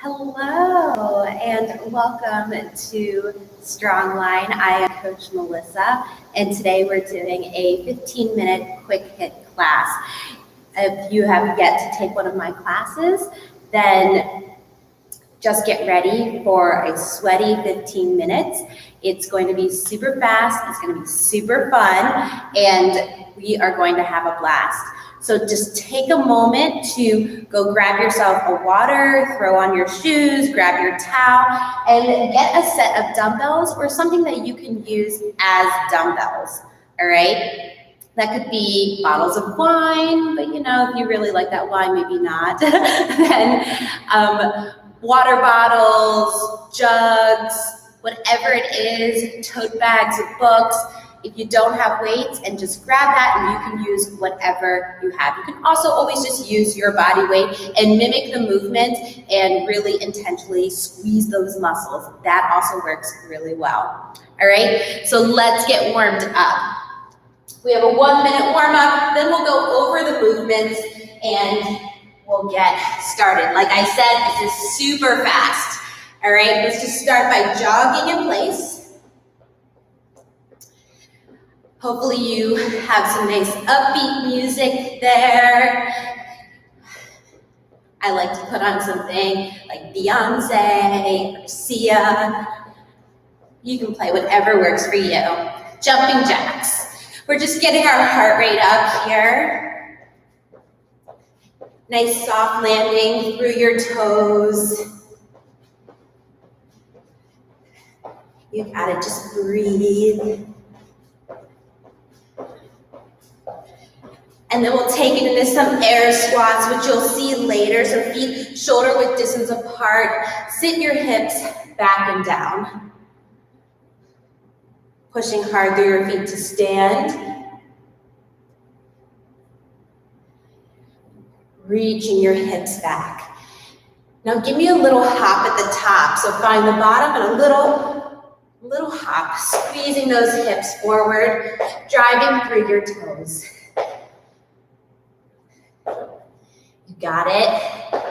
Hello and welcome to StrongLine. I am Coach Melissa, and today we're doing a 15-minute quick hit class. If you have yet to take one of my classes, then just get ready for a sweaty 15 minutes. It's going to be super fast, it's going to be super fun, and we are going to have a blast. So just take a moment to go grab yourself a water, throw on your shoes, grab your towel, and get a set of dumbbells or something that you can use as dumbbells, all right? That could be bottles of wine, but if you really like that wine, maybe not. Then water bottles, jugs, whatever it is, tote bags of books. If you don't have weights, and just grab that and you can use whatever you have. You can also always just use your body weight and mimic the movement and really intentionally squeeze those muscles. That also works really well. All right, so let's get warmed up. We have a 1-minute warm up, then we'll go over the movements and we'll get started. Like I said, this is super fast. All right, let's just start by jogging in place. Hopefully you have some nice upbeat music there. I like to put on something like Beyonce or Sia. You can play whatever works for you. Jumping jacks. We're just getting our heart rate up here. Nice soft landing through your toes. You gotta just breathe. And then we'll take it into some air squats, which you'll see later. So feet shoulder width distance apart. Sit your hips back and down. Pushing hard through your feet to stand. Reaching your hips back. Now give me a little hop at the top. So find the bottom and a little hop. Squeezing those hips forward, driving through your toes. Got it.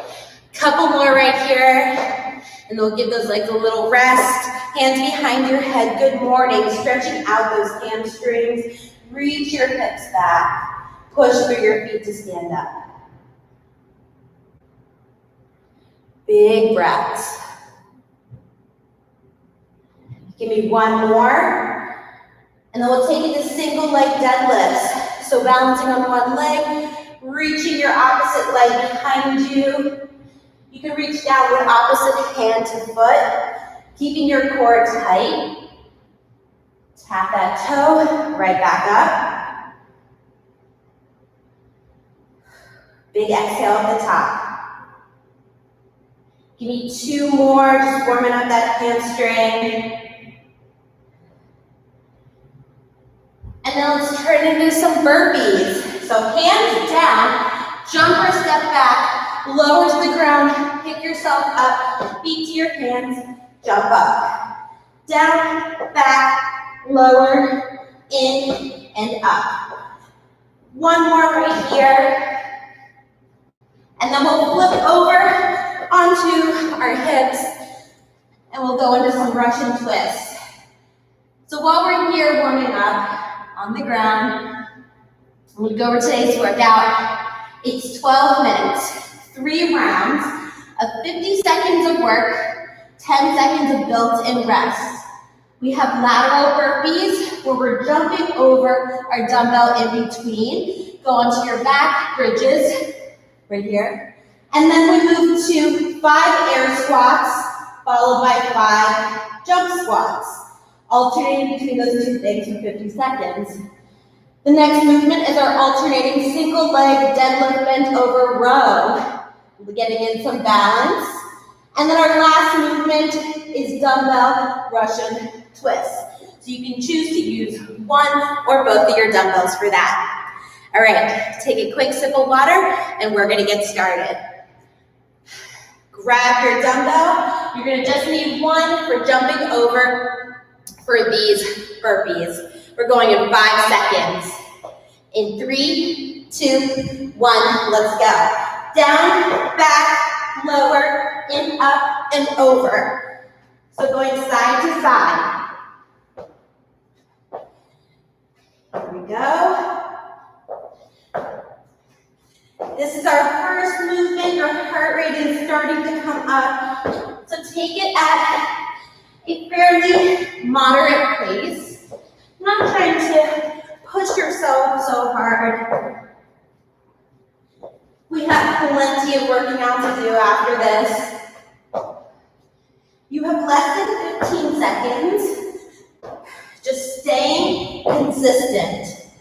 Couple more right here, and we'll give those legs a little rest. Hands behind your head. Good morning. Stretching out those hamstrings. Reach your hips back. Push through your feet to stand up. Big breaths. Give me one more, and then we'll take it to single leg deadlifts. So balancing on one leg. Reaching your opposite leg behind you. You can reach down with opposite hand to foot, keeping your core tight. Tap that toe, right back up. Big exhale at the top. Give me 2 more, just warming up that hamstring. And then let's turn into some burpees. So hands down, jump or step back, lower to the ground, pick yourself up, feet to your hands, jump up. Down, back, lower, in, and up. One more right here. And then we'll flip over onto our hips, and we'll go into some Russian twists. So while we're here warming up on the ground, I'm going to go over today's workout. It's 12 minutes, 3 rounds of 50 seconds of work, 10 seconds of built-in rest. We have lateral burpees where we're jumping over our dumbbell in between. Go onto your back, bridges, right here. And then we move to 5 air squats, followed by 5 jump squats, alternating between those 2 things for 50 seconds. The next movement is our alternating single leg deadlift bent over row. We're getting in some balance. And then our last movement is dumbbell Russian twist. So you can choose to use one or both of your dumbbells for that. All right, take a quick sip of water and we're gonna get started. Grab your dumbbell. You're gonna just need one for jumping over for these burpees. We're going in 5 seconds. In 3, 2, 1, let's go. Down, back, lower, in, up, and over. So going side to side. Here we go. This is our first movement. Our heart rate is starting to come up. So take it at a fairly moderate pace. Not trying to push yourself so hard. We have plenty of working out to do after this. You have less than 15 seconds. Just staying consistent.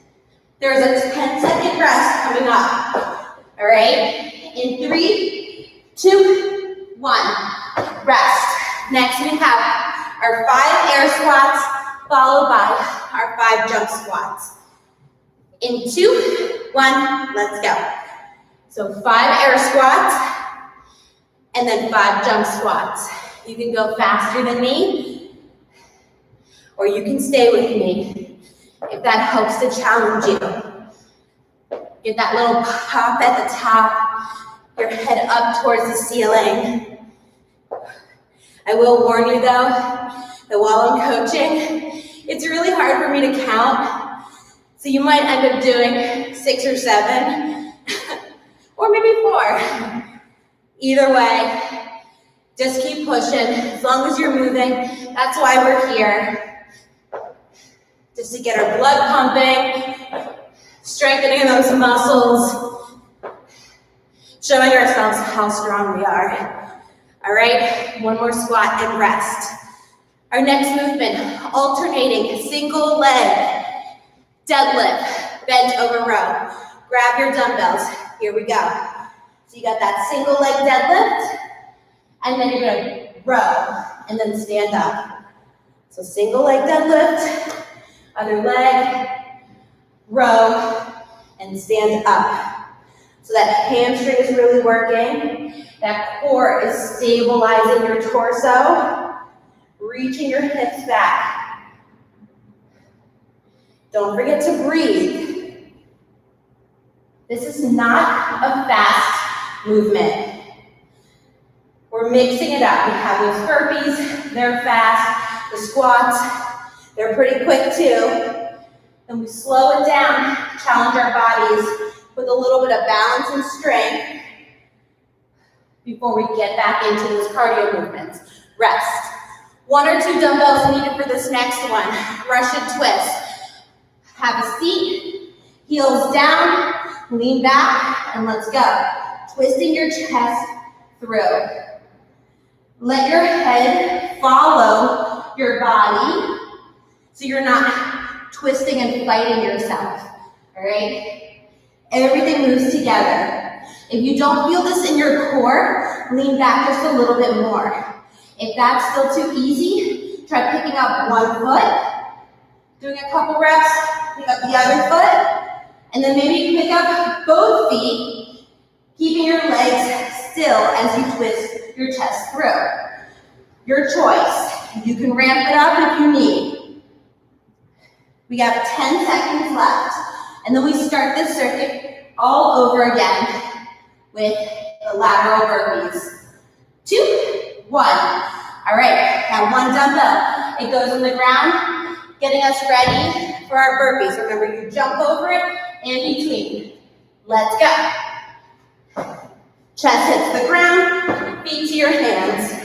There's a 10-second rest coming up. All right? In 3, 2, 1, rest. Next we have our 5 air squats followed by our 5 jump squats. In 2, 1, let's go. So 5 air squats and then 5 jump squats. You can go faster than me or you can stay with me if that helps to challenge you. Get that little pop at the top, your head up towards the ceiling. I will warn you though, that while I'm coaching, it's really hard for me to count. So you might end up doing 6 or 7, or maybe 4. Either way, just keep pushing. As long as you're moving, that's why we're here. Just to get our blood pumping, strengthening those muscles, showing ourselves how strong we are. All right, one more squat and rest. Our next movement, alternating single leg deadlift, bent over row. Grab your dumbbells, here we go. So you got that single leg deadlift, and then you're gonna row, and then stand up. So single leg deadlift, other leg, row, and stand up. So that hamstring is really working. That core is stabilizing your torso, reaching your hips back. Don't forget to breathe. This is not a fast movement. We're mixing it up. We have those burpees, they're fast. The squats, they're pretty quick too. Then we slow it down, challenge our bodies with a little bit of balance and strength before we get back into those cardio movements. Rest. 1 or 2 dumbbells needed for this next one. Russian twist. Have a seat, heels down, lean back, and let's go. Twisting your chest through. Let your head follow your body so you're not twisting and fighting yourself, all right? Everything moves together. If you don't feel this in your core, lean back just a little bit more. If that's still too easy, try picking up one foot, doing a couple reps, pick up the other foot, and then maybe pick up both feet, keeping your legs still as you twist your chest through. Your choice. You can ramp it up if you need. We got 10 seconds left, and then we start this circuit all over again with the lateral burpees. 2, 1. All right, now 1 dumbbell. It goes on the ground, getting us ready for our burpees. Remember, you jump over it and between. Let's go. Chest hits the ground, feet to your hands.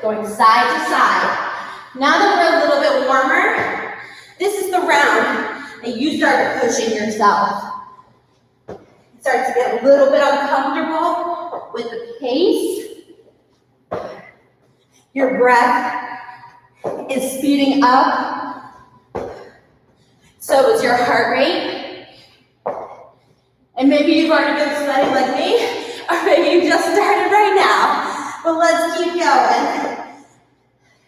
Going side to side. Now that we're a little bit warmer, this is the round that you start pushing yourself. You start to get a little bit uncomfortable with the pace. Your breath is speeding up. So is your heart rate. And maybe you've already been sweating like me, or maybe you just started right now. But let's keep going.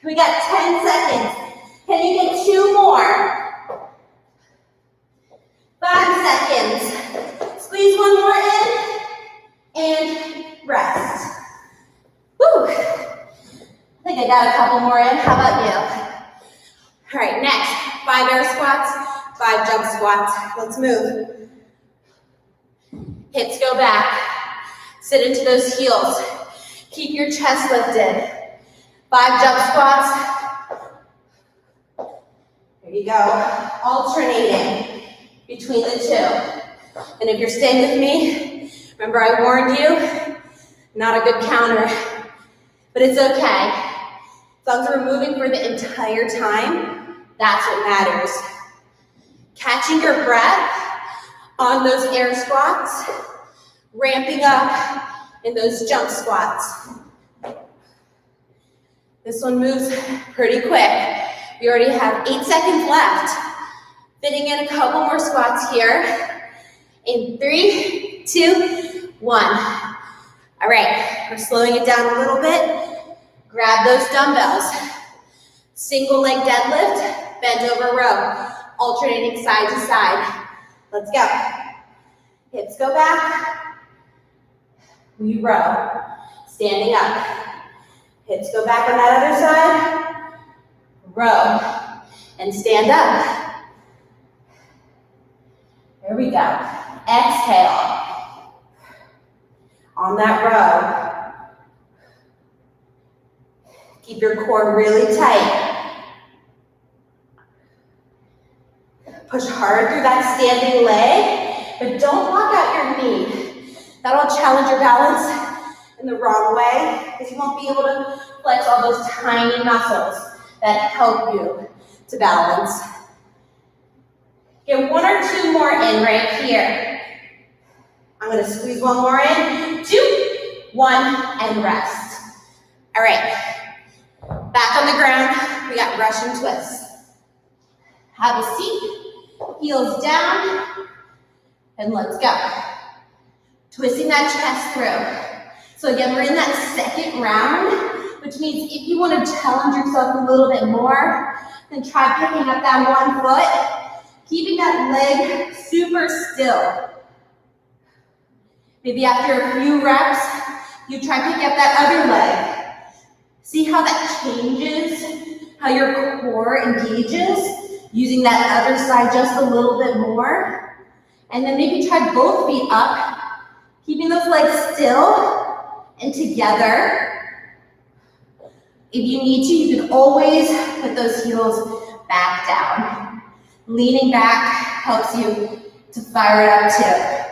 We got 10 seconds. Can you get 2 more? 5 seconds. Squeeze 1 more in. And rest. Woo! I think I got a couple more in. How about you? All right, next. 5 air squats, 5 jump squats. Let's move. Hips go back. Sit into those heels. Keep your chest lifted. 5 jump squats. There you go. Alternating between the two. And if you're staying with me, remember I warned you, not a good counter, but it's okay. As long as we're moving for the entire time, that's what matters. Catching your breath on those air squats, ramping up in those jump squats. This one moves pretty quick. We already have 8 seconds left. Fitting in a couple more squats here. In 3, 2, 1. All right, we're slowing it down a little bit. Grab those dumbbells. Single leg deadlift, bent over row, alternating side to side. Let's go. Hips go back. We row, standing up. Hips go back on that other side. Row, and stand up. There we go. Exhale. On that row. Keep your core really tight. Push hard through that standing leg, but don't lock out your knee. That'll challenge your balance in the wrong way, because you won't be able to flex all those tiny muscles that help you to balance. Get 1 or 2 more in right here. I'm gonna squeeze 1 more in. 2, 1, and rest. All right, back on the ground, we got Russian twists. Have a seat, heels down, and let's go. Twisting that chest through. So again, we're in that second round, which means if you want to challenge yourself a little bit more, then try picking up that 1 foot, keeping that leg super still. Maybe after a few reps, you try picking up that other leg. See how that changes, how your core engages, using that other side just a little bit more. And then maybe try both feet up, keeping those legs still and together. If you need to, you can always put those heels back down. Leaning back helps you to fire it up too.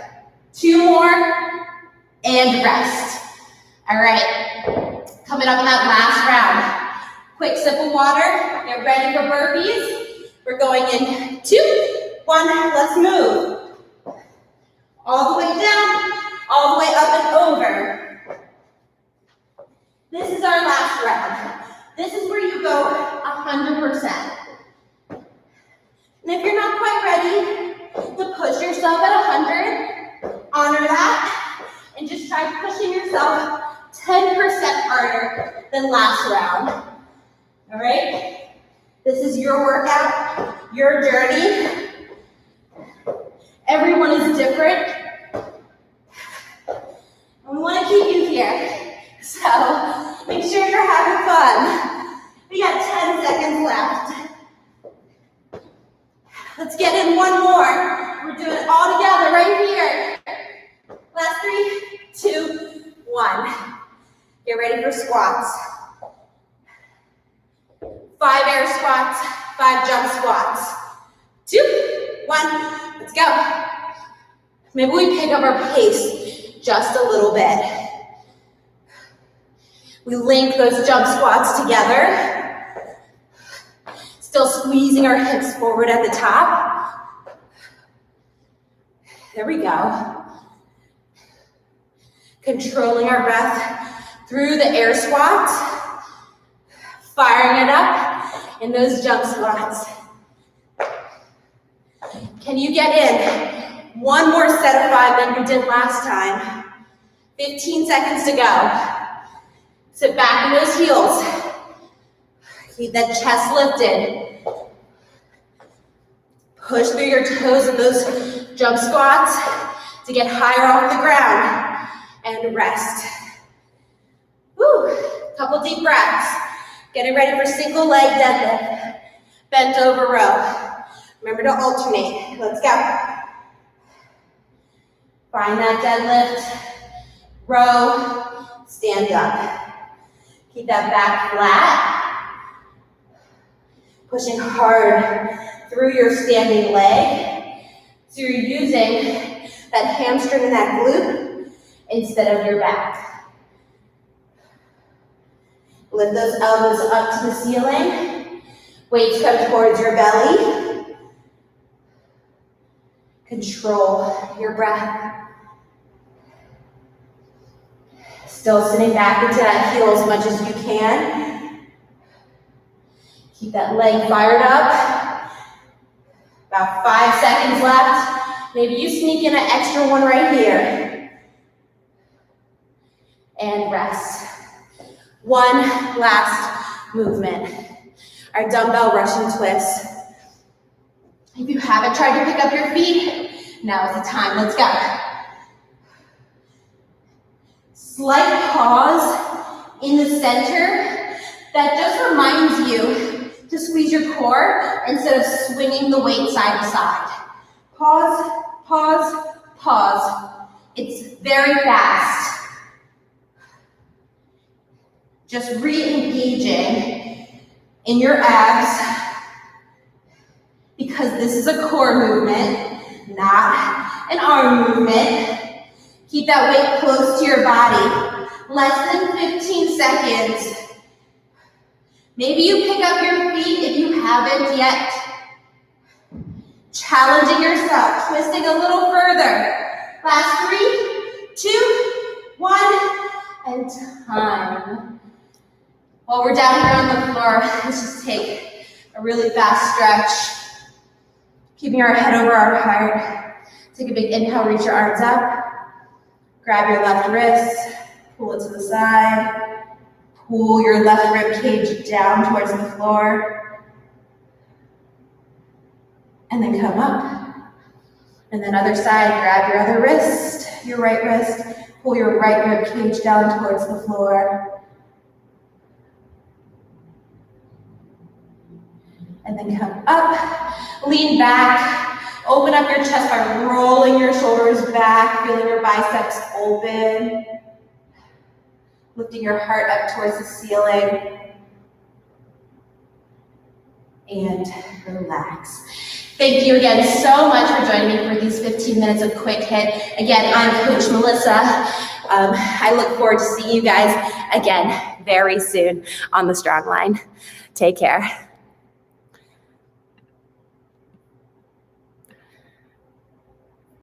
2 more and rest. All right, coming up in that last round. Quick sip of water, get ready for burpees. We're going in 2, 1, let's move. All the way down, all the way up and over. This is our last round. This is where you go 100%. And if you're not quite ready to push yourself at 100, honor that, and just try pushing yourself 10% harder than last round. All right? This is your workout, your journey. Everyone is different. And we want to keep you here. So make sure you're having fun. We got 10 seconds left. Let's get in 1 more. We're doing it all together right here. Last 3, 2, 1. Get ready for squats. 5 air squats, 5 jump squats. 2, 1, let's go. Maybe we pick up our pace just a little bit. We link those jump squats together. Still squeezing our hips forward at the top. There we go. Controlling our breath through the air squats. Firing it up in those jump squats. Can you get in 1 more set of 5 than you did last time? 15 seconds to go. Sit back in those heels. Keep that chest lifted. Push through your toes in those jump squats to get higher off the ground. And rest. Woo, couple deep breaths. Getting ready for single leg deadlift. Bent over row. Remember to alternate. Let's go. Find that deadlift row, stand up. Keep that back flat. Pushing hard through your standing leg. So you're using that hamstring and that glute instead of your back. Lift those elbows up to the ceiling. Weights come towards your belly. Control your breath. Still sitting back into that heel as much as you can. Keep that leg fired up. About 5 seconds left. Maybe you sneak in an extra one right here. And rest. One last movement. Our dumbbell Russian twist. If you haven't tried to pick up your feet, now is the time. Let's go. Slight pause in the center. That just reminds you to squeeze your core instead of swinging the weight side to side. Pause, pause, pause. It's very fast. Just re-engaging in your abs because this is a core movement, not an arm movement. Keep that weight close to your body. Less than 15 seconds. Maybe you pick up your feet if you haven't yet. Challenging yourself, twisting a little further. Last 3, 2, 1, and time. While we're down here on the floor, let's just take a really fast stretch. Keeping our head over our heart. Take a big inhale, reach your arms up. Grab your left wrist, pull it to the side. Pull your left rib cage down towards the floor. And then come up. And then other side, grab your other wrist, your right wrist. Pull your right rib cage down towards the floor. And then come up, lean back. Open up your chest by rolling your shoulders back, feeling your biceps open. Lifting your heart up towards the ceiling. And relax. Thank you again so much for joining me for these 15 minutes of quick hit. Again, I'm Coach Melissa. I look forward to seeing you guys again very soon on the StrongLine. Take care.